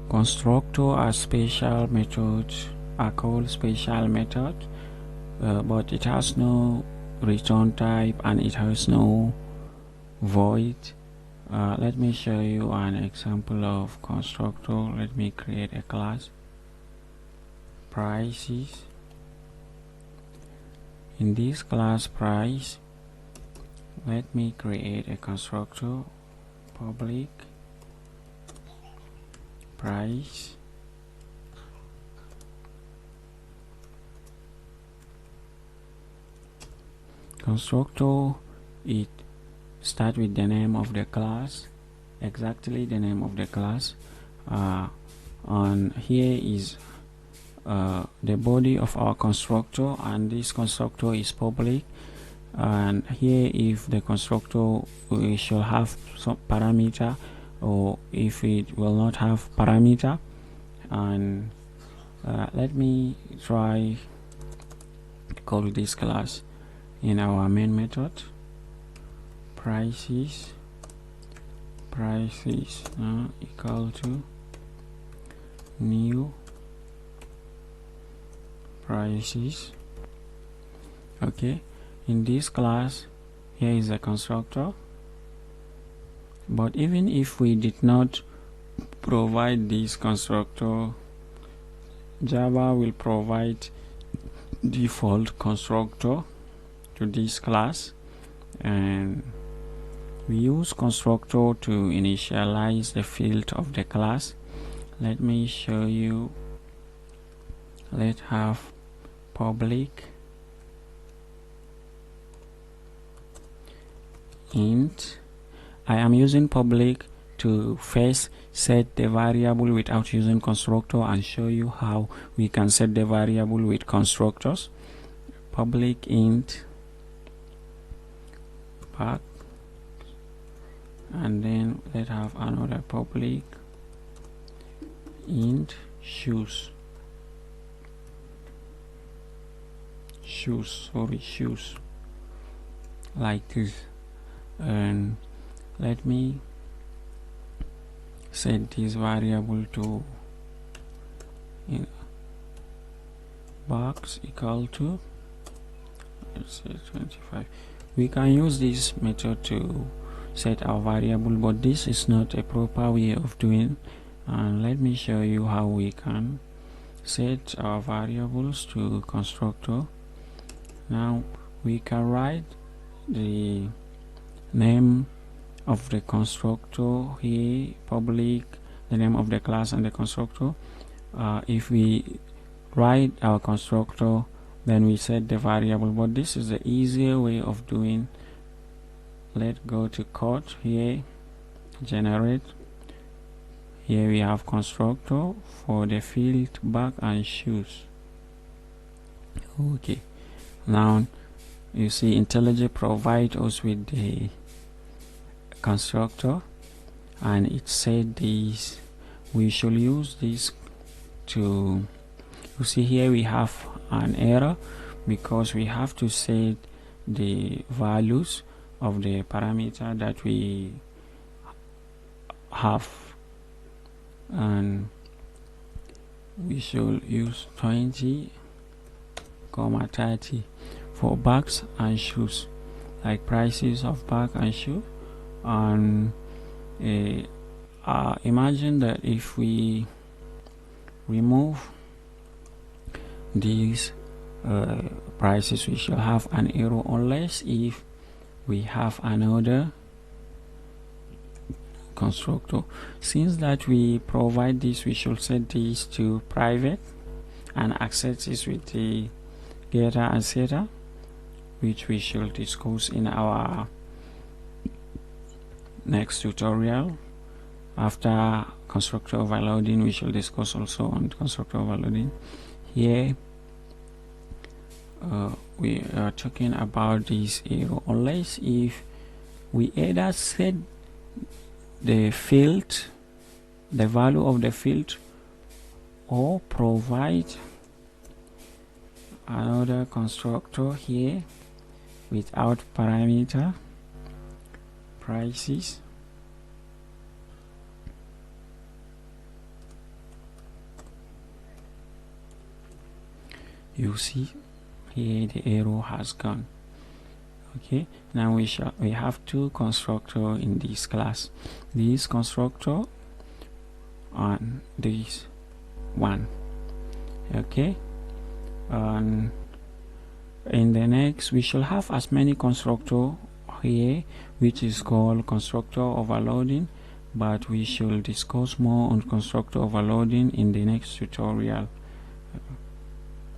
Constructor are special methods, are called special methods, but it has no return type and it has no void. Let me show you an example of constructor. Let me create a class, prices. In this class price, let me create a constructor, public price, constructor. It start with the name of the class, exactly the name of the class, and here is the body of our constructor, and this constructor is public. And here, if the constructor we should have some parameter, or if it will not have parameter. And let me try call this class in our main method, prices equal to new prices. Okay, in this class here is a constructor, but even if we did not provide this constructor, Java will provide default constructor to this class, and we use constructor to initialize the field of the class. Let me show you. Let's have public int. I am using public to first set the variable without using constructor and show you how we can set the variable with constructors. Public int back, and then let's have another public int shoes, like this. And let me set this variable to box equal to, let's say 25. We can use this method to set our variable, but this is not a proper way of doing. And let me show you how we can set our variables to constructor. Now we can write the name of the constructor here, public, the name of the class and the constructor. If we write our constructor, then we set the variable, but this is the easier way of doing. Let's go to code here, generate. Here we have constructor for the field back and shoes. Okay, now you see IntelliJ provide us with the constructor, and it said this we should use this to, you see here we have an error because we have to set the values of the parameter that we have, and we should use 20, 30 for bags and shoes, like prices of bag and shoe. And imagine that if we remove these prices, we shall have an error, unless if we have another constructor. Since that we provide this, we should set this to private and access this with the getter and setter, which we shall discuss in our next tutorial. After constructor overloading, we shall discuss also on constructor overloading. Here we are talking about this error, unless if we either set the field, the value of the field, or provide another constructor here without parameter, prices, you see here the arrow has gone. Okay, now we have two constructor in this class, this constructor and this one. Okay, and in the next we shall have as many constructor here, which is called constructor overloading, but we shall discuss more on constructor overloading in the next tutorial.